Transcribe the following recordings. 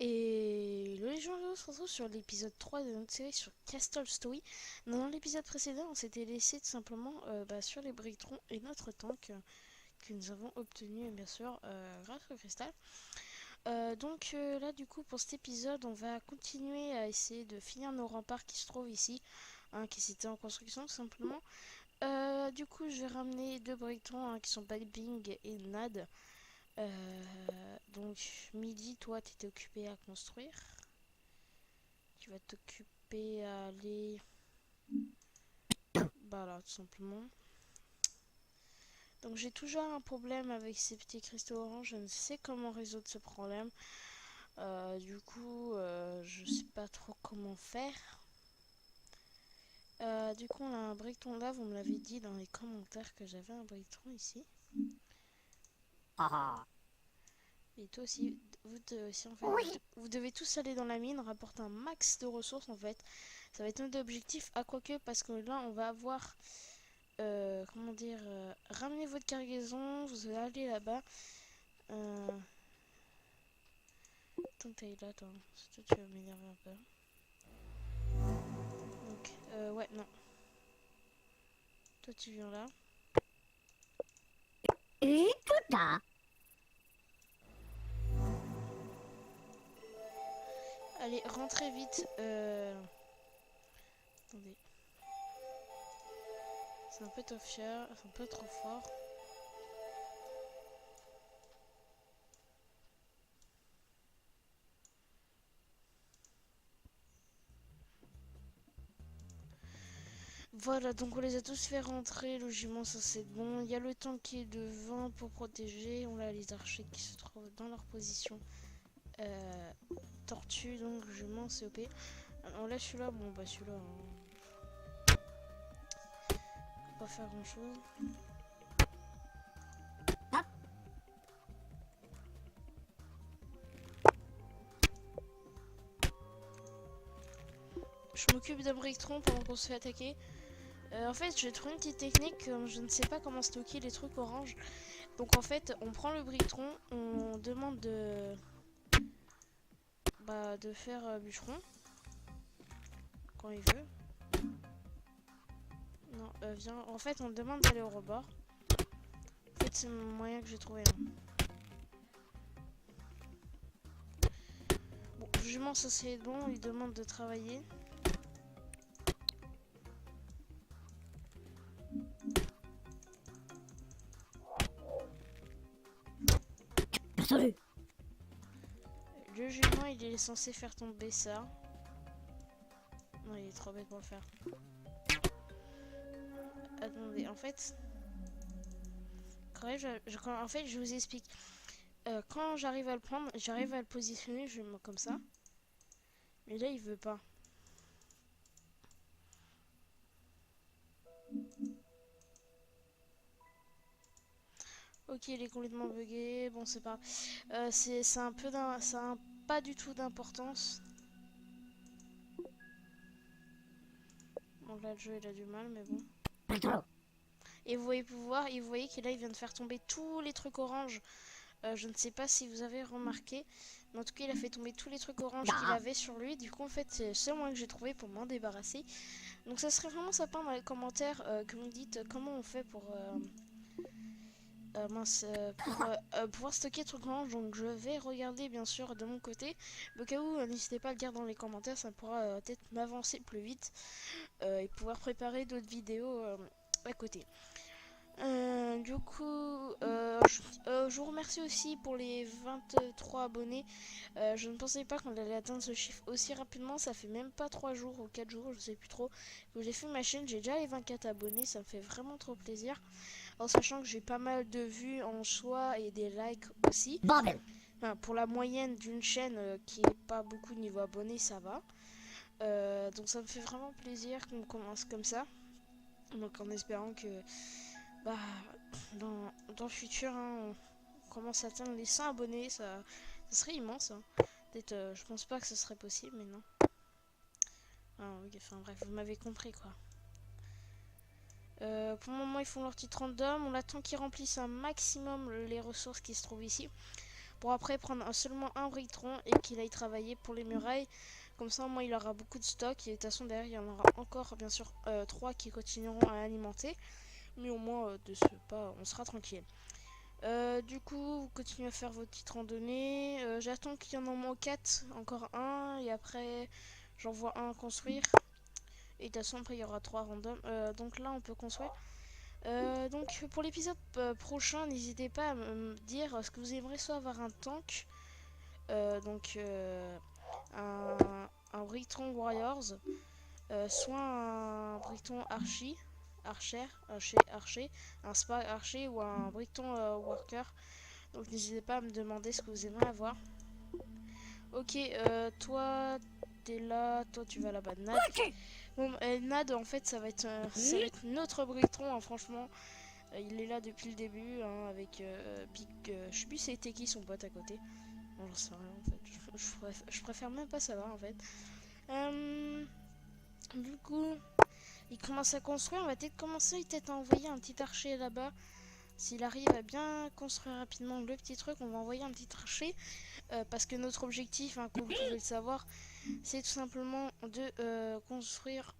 Et le Légendaire se retrouve sur l'épisode 3 de notre série sur Castle Story. Dans l'épisode précédent, on s'était laissé tout simplement sur les Brictrons et notre tank que nous avons obtenu bien sûr grâce au cristal. Là du coup pour cet épisode, on va continuer à essayer de finir nos remparts qui se trouvent ici, qui étaient en construction tout simplement. Du coup je vais ramener deux Brictrons qui sont Balbing et Nad. Midi, toi t'étais occupé à construire. Tu vas t'occuper à aller là tout simplement. Donc j'ai toujours un problème avec ces petits cristaux orange. Je ne sais comment résoudre ce problème. Je sais pas trop comment faire. Du coup on a un briqueton là. Vous me l'avez dit dans les commentaires que j'avais un briqueton ici. Et toi aussi, vous devez aussi en fait. Vous devez tous aller dans la mine, rapporter un max de ressources en fait. Ça va être notre objectif. À quoique parce que là on va avoir ramenez votre cargaison, vous allez aller là-bas. Attends, t'es là, toi. Si toi, tu vas m'énerver un peu. Ouais, non. Toi, tu viens là. Allez, rentrez vite. Attendez. C'est un peu trop cher, c'est un peu trop fort. Voilà, donc on les a tous fait rentrer. Logiquement, ça c'est bon. Il y a le tank qui est devant pour protéger. On a les archers qui se trouvent dans leur position. Tortue, donc je m'en COP. Alors là, celui-là, bon, bah celui-là, on peut pas faire grand-chose. Je m'occupe d'un Brictron pendant qu'on se fait attaquer. En fait, j'ai trouvé une petite technique. Je ne sais pas comment stocker les trucs orange. Donc en fait, on prend le Brictron, on demande de faire bûcheron quand il veut. Non, viens. En fait, on demande d'aller au rebord. En fait, c'est le moyen que j'ai trouvé. Bon, jugement, ça c'est bon. On lui demande de travailler. Le jugement, il est censé faire tomber ça. Non, il est trop bête pour le faire. Attendez, en fait... en fait, je vous explique. Quand j'arrive à le prendre, j'arrive à le positionner, je me mets comme ça. Mais là, il veut pas. Ok, il est complètement bugué. Bon, c'est pas... c'est un peu d'un... Ça a pas du tout d'importance. Bon, là, le jeu, il a du mal, mais bon. Et vous voyez et vous voyez qu'il là, il vient de faire tomber tous les trucs orange. Je ne sais pas si vous avez remarqué. Mais en tout cas, il a fait tomber tous les trucs orange qu'il avait sur lui. Du coup, en fait, c'est le seul moyen que j'ai trouvé pour m'en débarrasser. Donc, ça serait vraiment sympa dans les commentaires que vous me dites comment on fait pour... pouvoir stocker trucs orange. Donc je vais regarder bien sûr de mon côté. Au cas où, n'hésitez pas à le dire dans les commentaires, ça pourra peut-être m'avancer plus vite et pouvoir préparer d'autres vidéos à côté. Je vous remercie aussi pour les 23 abonnés. Je ne pensais pas qu'on allait atteindre ce chiffre aussi rapidement. Ça fait même pas 3 jours ou 4 jours, je sais plus trop, que j'ai fait ma chaîne. J'ai déjà les 24 abonnés, ça me fait vraiment trop plaisir. En sachant que j'ai pas mal de vues en soi et des likes aussi. Enfin, pour la moyenne d'une chaîne qui est pas beaucoup niveau abonnés, ça va. Donc ça me fait vraiment plaisir qu'on commence comme ça. Donc en espérant que bah, dans le futur, on commence à atteindre les 100 abonnés, ça serait immense. Peut-être, je pense pas que ce serait possible, mais non. Enfin bref, vous m'avez compris quoi. Pour le moment, ils font leur petit random. On attend qu'ils remplissent un maximum les ressources qui se trouvent ici. pour après prendre seulement un briqueton et qu'il aille travailler pour les murailles. Comme ça, au moins, il aura beaucoup de stock. Et de toute façon, derrière, il y en aura encore, bien sûr, 3 qui continueront à alimenter. Mais au moins, de ce pas, on sera tranquille. Du coup, vous continuez à faire votre petite randonnée. J'attends qu'il y en ait au moins 4, encore un. Et après, j'en vois un à construire. Et de toute façon, après, il y aura 3 random. Donc là, on peut construire. Donc, pour l'épisode prochain, n'hésitez pas à me dire ce que vous aimeriez, soit avoir un tank. Un, un Brickton Warriors, soit un Brickton Archer, un Spa Archer ou un Brickton Worker. Donc n'hésitez pas à me demander ce que vous aimeriez avoir. Ok, toi t'es là, toi tu vas là-bas, Nad. Bon, Nad en fait ça va être notre Brickton, hein, franchement. Il est là depuis le début, hein, avec Big. Je sais plus c'était qui son pote à côté. Bon, j'en sais rien en fait. Je préfère même pas savoir en fait. Du coup, il commence à construire. On va peut-être commencer à envoyer un petit archer là-bas. S'il arrive à bien construire rapidement le petit truc, on va envoyer un petit archer. Parce que notre objectif, hein, comme vous pouvez le savoir, c'est tout simplement de construire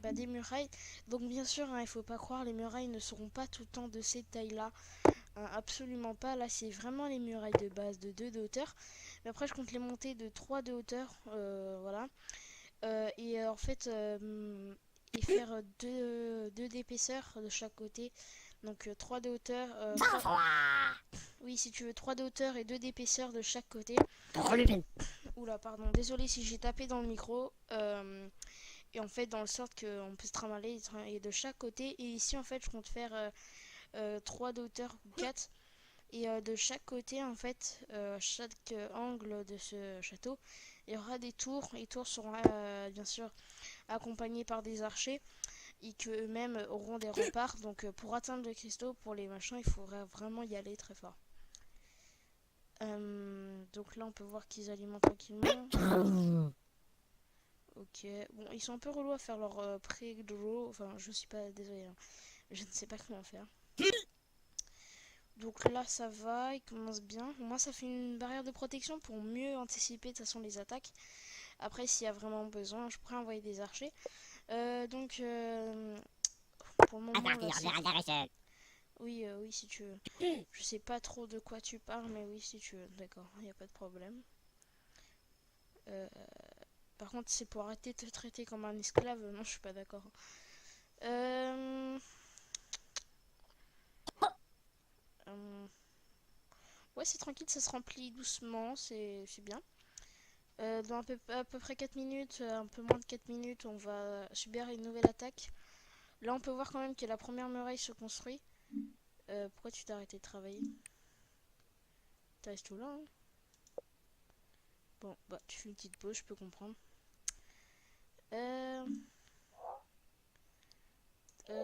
des murailles. Donc bien sûr, hein, il ne faut pas croire, les murailles ne seront pas tout le temps de cette taille-là. Absolument pas. Là, c'est vraiment les murailles de base de 2 de hauteur. Mais après, je compte les monter de 3 de hauteur. Voilà. En fait, et faire 2 d'épaisseur de chaque côté. Donc 3 de hauteur. Oui, si tu veux, 3 de hauteur et 2 d'épaisseur de chaque côté. Oula, pardon. Désolé si j'ai tapé dans le micro. Et en fait, dans le sorte qu'on peut se trimballer et de chaque côté. Et ici, en fait, je compte faire 3 de hauteur ou 4. Et de chaque côté, en fait, chaque angle de ce château, il y aura des tours. Les tours seront bien sûr accompagnés par des archers et qu'eux-mêmes auront des remparts. Donc pour atteindre le cristaux, pour les machins, il faudrait vraiment y aller très fort. Donc là, on peut voir qu'ils alimentent tranquillement. Ok, bon, ils sont un peu relous à faire leur pré-draw. Enfin, je suis pas désolée, hein. Je ne sais pas comment faire. Donc là ça va, il commence bien. Au moins ça fait une barrière de protection pour mieux anticiper de toute façon les attaques. Après s'il y a vraiment besoin, je pourrais envoyer des archers. Pour le moment là, oui, oui si tu veux. Je sais pas trop de quoi tu parles, mais oui si tu veux. D'accord, il n'y a pas de problème. Par contre c'est pour arrêter de te traiter comme un esclave. Non, je suis pas d'accord. Ouais, c'est tranquille, ça se remplit doucement, c'est bien. Dans à peu près 4 minutes, un peu moins de 4 minutes, on va subir une nouvelle attaque. Là, on peut voir quand même que la première muraille se construit. Pourquoi tu t'es arrêté de travailler? Tu restes tout là, hein? Bon, bah, tu fais une petite pause, je peux comprendre.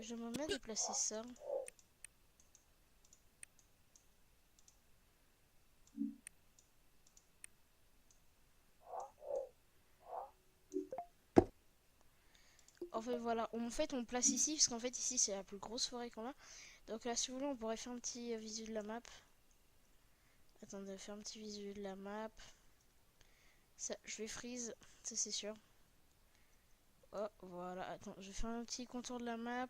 J'aimerais bien déplacer ça. En fait, voilà. En fait, on place ici, parce qu'en fait, ici, c'est la plus grosse forêt qu'on a. Donc là, si vous voulez, on pourrait faire un petit visu de la map. Attendez, faire un petit visu de la map. Ça, je vais freeze, ça c'est sûr. Oh, voilà. Attends, je vais faire un petit contour de la map.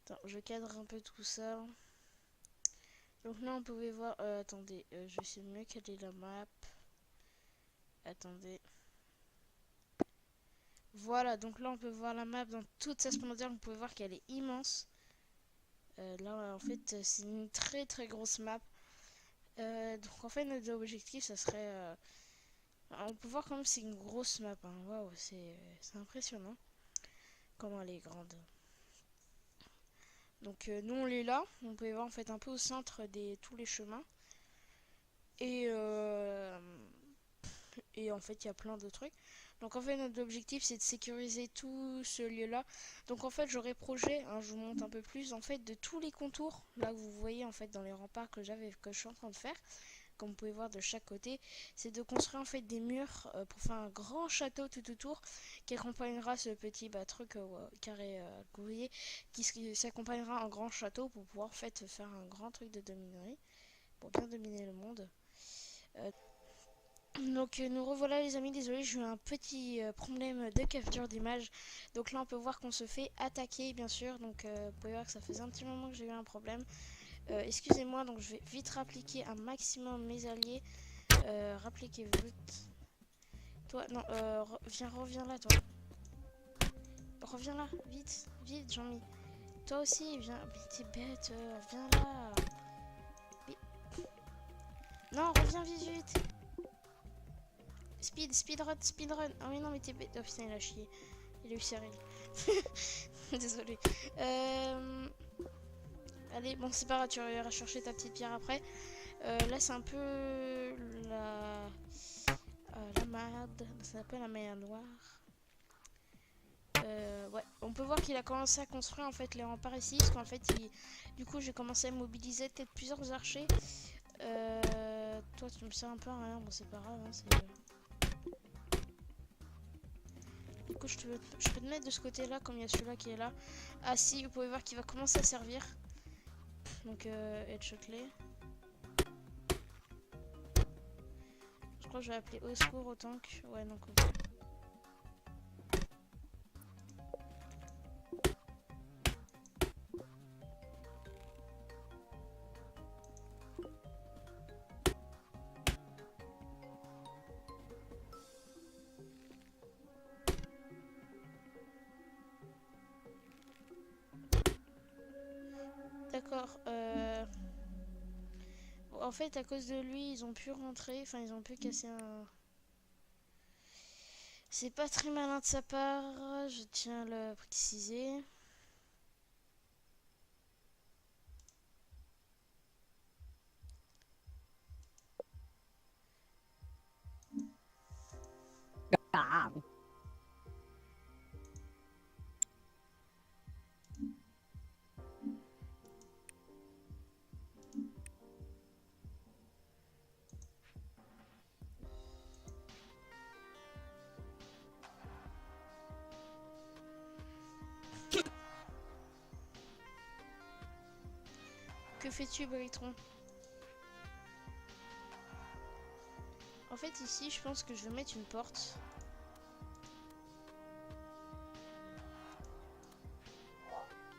Attends, je cadre un peu tout ça. Donc là, on pouvait voir... attendez, je vais essayer de mieux cadrer la map. Attendez. Voilà, donc là, on peut voir la map dans toute sa splendeur. Vous pouvez voir qu'elle est immense. Là, en fait, c'est une très très grosse map. Donc en fait, notre objectif, ça serait... on peut voir quand même c'est une grosse map. Hein. Waouh, c'est impressionnant. Comment elle est grande. Donc nous on est là, on peut voir en fait un peu au centre de tous les chemins. Et, en fait il y a plein de trucs. Donc en fait notre objectif c'est de sécuriser tout ce lieu là. Donc en fait j'aurais projet, hein, je vous montre un peu plus en fait de tous les contours. Là vous voyez en fait dans les remparts que je suis en train de faire. Comme vous pouvez voir de chaque côté, c'est de construire en fait des murs pour faire un grand château tout autour qui accompagnera ce petit truc carré que vous voyez, qui s'accompagnera un grand château pour pouvoir en fait faire un grand truc de dominerie. pour bien dominer le monde. Donc nous revoilà les amis, désolé j'ai eu un petit problème de capture d'image. Donc là on peut voir qu'on se fait attaquer bien sûr, donc vous pouvez voir que ça faisait un petit moment que j'ai eu un problème. Excusez-moi, donc je vais vite rappliquer un maximum mes alliés. Rappliquez vite. Toi, non, reviens là toi. Reviens là, vite, vite Jean-Mi. Toi aussi, viens, mais t'es bête, reviens là. Mais... Non, reviens vite, vite. Speedrun, speedrun. Ah oui, non, mais t'es bête. Oh putain, il a chié. Il a eu Cyril. Désolé. Allez, bon, c'est pas grave, tu iras chercher ta petite pierre après. Là, c'est un peu la merde. Ça s'appelle la mer noire. Ouais, on peut voir qu'il a commencé à construire en fait les remparts ici. Parce qu'en fait, du coup, j'ai commencé à mobiliser peut-être plusieurs archers. Toi, tu me sers un peu à rien. Bon, c'est pas grave. Hein, du coup, je peux te mettre de ce côté-là, comme il y a celui-là qui est là. Ah si, vous pouvez voir qu'il va commencer à servir. Donc, headshot-les. Je crois que je vais appeler au secours au tank. Ouais, donc ok. D'accord. Bon, en fait, à cause de lui, ils ont pu rentrer. Enfin, ils ont pu casser un... C'est pas très malin de sa part. Je tiens à le préciser. Ah. Que fais-tu, Britron? En fait, ici, je pense que je vais mettre une porte.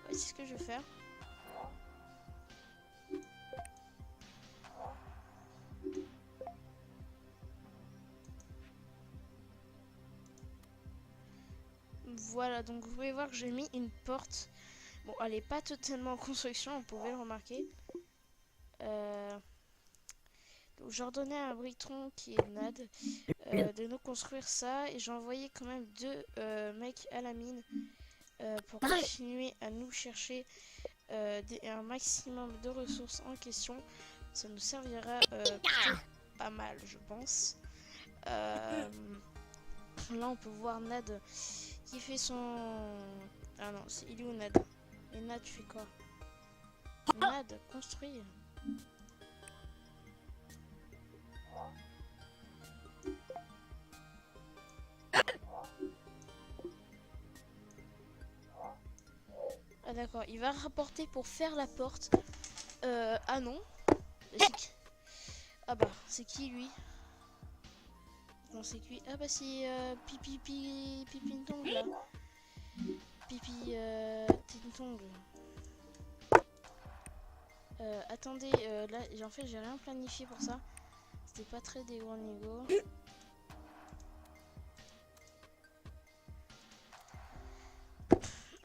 Ouais, c'est ce que je vais faire. Voilà, donc vous pouvez voir que j'ai mis une porte. Bon, elle n'est pas totalement en construction, vous pouvez le remarquer. Donc j'ai ordonné à un Britron qui est Nad de nous construire ça. Et j'ai envoyé quand même 2 mecs à la mine pour continuer à nous chercher un maximum de ressources en question. Ça nous servira plutôt pas mal, je pense. Là, on peut voir Nad qui fait son... Ah non, il est où Nad? Et Nad, tu fais quoi? Nad, construit. Ah d'accord, il va rapporter pour faire la porte. Ah non. Ah bah, c'est qui lui? Non, c'est qui? Ah bah c'est Pipintong là. Pipi Tintong. Attendez, là en fait j'ai rien planifié pour ça. C'était pas très des gros niveaux.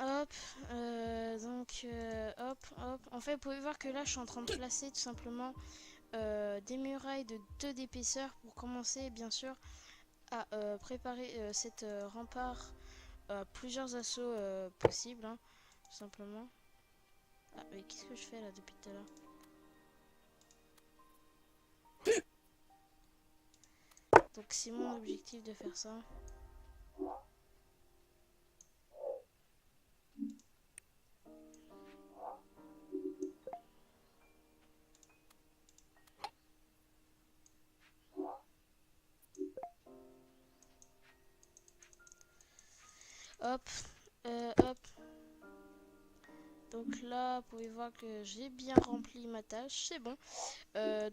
Hop, hop, hop. En fait, vous pouvez voir que là, je suis en train de placer tout simplement des murailles de 2 d'épaisseur pour commencer, bien sûr, à préparer cette rempart à plusieurs assauts possibles, hein, tout simplement. Ah, mais qu'est-ce que je fais là depuis tout à l'heure? Donc, c'est mon objectif de faire ça. Hop, hop. Donc là, vous pouvez voir que j'ai bien rempli ma tâche, c'est bon.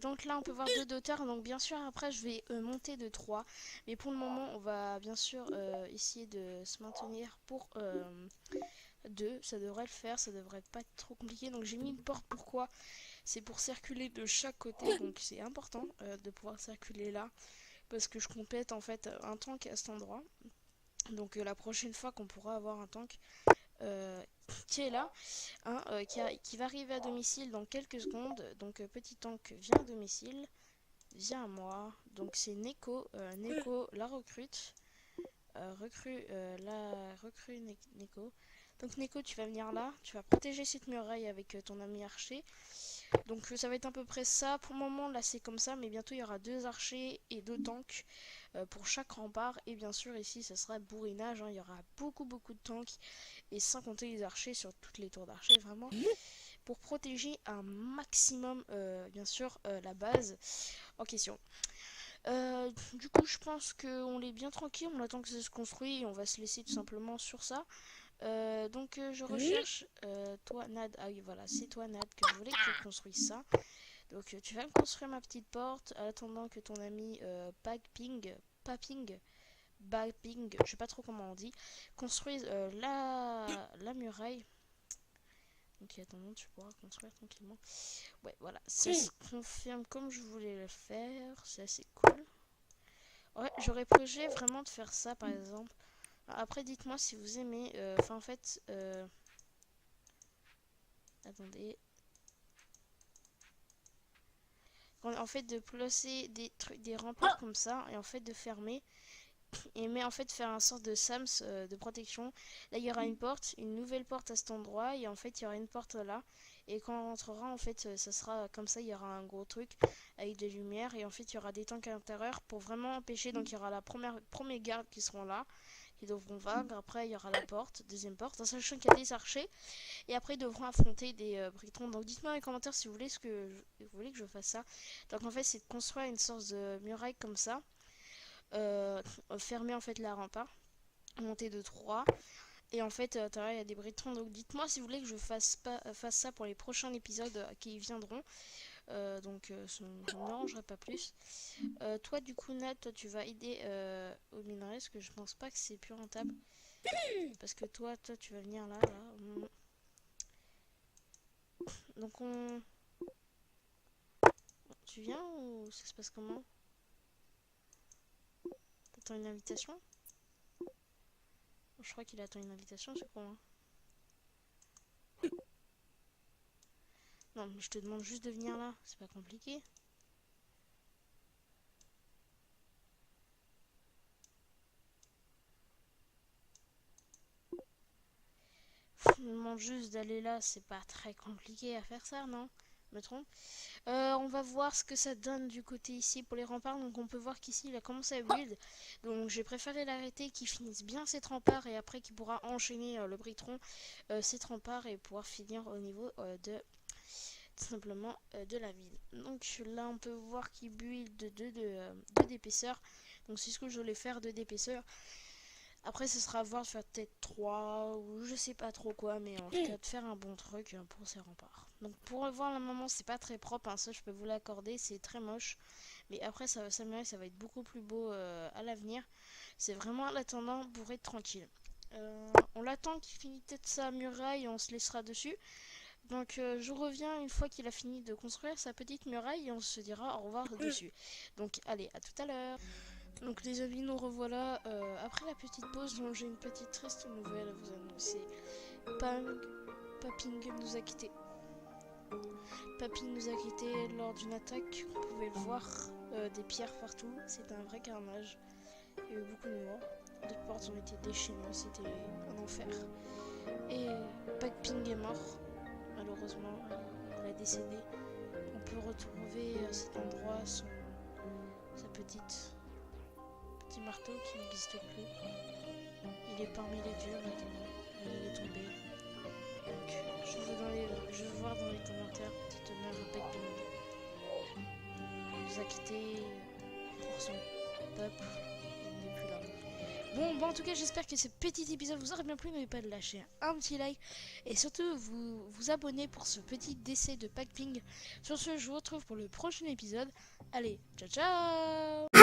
Donc là, on peut voir 2 d'auteur. Donc bien sûr, après, je vais monter de 3. Mais pour le moment, on va bien sûr essayer de se maintenir pour 2. Ça devrait le faire, ça devrait pas être trop compliqué. Donc j'ai mis une porte, pourquoi? C'est pour circuler de chaque côté. Donc c'est important de pouvoir circuler là. Parce que je complète en fait un tank à cet endroit. Donc la prochaine fois qu'on pourra avoir un tank qui est là, hein, qui va arriver à domicile dans quelques secondes. Donc petit tank vient à domicile, vient à moi. Donc c'est Neko, Neko la recrute, recrue Neko. Donc Neko, tu vas venir là, tu vas protéger cette muraille avec ton ami archer. Donc ça va être à peu près ça. Pour le moment, là c'est comme ça, mais bientôt il y aura 2 archers et 2 tanks pour chaque rempart. Et bien sûr ici ça sera bourrinage, hein. Il y aura beaucoup de tanks et sans compter les archers sur toutes les tours d'archers, vraiment. Pour protéger un maximum, bien sûr, la base en question. Du coup, je pense qu'on est bien tranquille, on attend que ça se construise et on va se laisser tout simplement sur ça. Donc je recherche toi Nad, ah oui voilà c'est toi Nad que je voulais que je construise ça. Donc tu vas me construire ma petite porte en attendant que ton ami Bapping, je sais pas trop comment on dit, construise la muraille. Donc attendant tu pourras construire tranquillement. Ouais voilà, ça se confirme comme je voulais le faire, c'est assez cool. Ouais j'aurais projet vraiment de faire ça par exemple. Après dites-moi si vous aimez, enfin en fait... Attendez. En fait de placer des trucs, des remparts comme ça et en fait de fermer et mais en fait faire un sorte de sams de protection. Là il y aura une porte, une nouvelle porte à cet endroit et en fait il y aura une porte là et quand on rentrera en fait ça sera comme ça, il y aura un gros truc avec des lumières et en fait il y aura des tanks à l'intérieur pour vraiment empêcher. Donc il y aura la première garde qui seront là qui devront vaincre. Après il y aura la porte, deuxième porte, en sachant qu'il y a des archers. Et après, ils devront affronter des britons. Donc, dites-moi dans les commentaires si vous voulez vous voulez que je fasse ça. Donc, en fait, c'est de construire une sorte de muraille comme ça, fermer en fait la rempart, monter de 3. Et en fait, à l'intérieur, il y a des britons. Donc, dites-moi si vous voulez que je fasse ça pour les prochains épisodes qui viendront. Ça ne me dérangerait pas plus. Toi, du coup, Nat, toi, tu vas aider au minerai, parce que je pense pas que c'est plus rentable. Parce que toi, tu vas venir là. Donc, tu viens ou ça se passe comment? T'attends une invitation? Je crois qu'il attend une invitation, c'est con, hein. Non, mais je te demande juste de venir là, c'est pas compliqué. Je me demande juste d'aller là, c'est pas très compliqué à faire ça, non? Je me trompe. On va voir ce que ça donne du côté ici pour les remparts. Donc on peut voir qu'ici il a commencé à build. Donc j'ai préféré l'arrêter, qu'il finisse bien ses remparts et après qu'il pourra enchaîner le britron ses remparts et pouvoir finir au niveau de tout simplement de la ville. Donc là on peut voir qu'il build de 2 d'épaisseur. Donc c'est ce que je voulais faire, 2 d'épaisseur. Après ce sera à voir de faire peut-être 3 ou je sais pas trop quoi, mais en tout cas de faire un bon truc pour ses remparts. Donc pour voir la moment c'est pas très propre, hein, ça je peux vous l'accorder, c'est très moche. Mais après ça va s'améliorer, ça va être beaucoup plus beau à l'avenir. C'est vraiment l'attendant pour être tranquille. On l'attend qu'il finisse peut-être sa muraille et on se laissera dessus. Donc je reviens une fois qu'il a fini de construire sa petite muraille et on se dira au revoir dessus. Donc allez, à tout à l'heure. Donc les amis, nous revoilà après la petite pause dont j'ai une petite triste nouvelle à vous annoncer. Paping nous a quittés. Paping nous a quittés lors d'une attaque, vous pouvez le voir, des pierres partout, c'était un vrai carnage. Il y a eu beaucoup de morts, d'autres portes ont été déchaînées, c'était un enfer. Et Paping est mort, malheureusement, il a décédé. On peut retrouver à cet endroit sa petit marteau qui n'existe plus. Il est parmi les dieux maintenant, il est tombé. Donc je veux voir dans les commentaires, petit honneur à Paping. Il nous a quittés pour son peuple, il n'est plus là. Bon, en tout cas, j'espère que ce petit épisode vous aura bien plu. N'oubliez pas de lâcher un petit like et surtout vous abonner pour ce petit décès de Packping. Sur ce, je vous retrouve pour le prochain épisode. Allez, ciao ciao!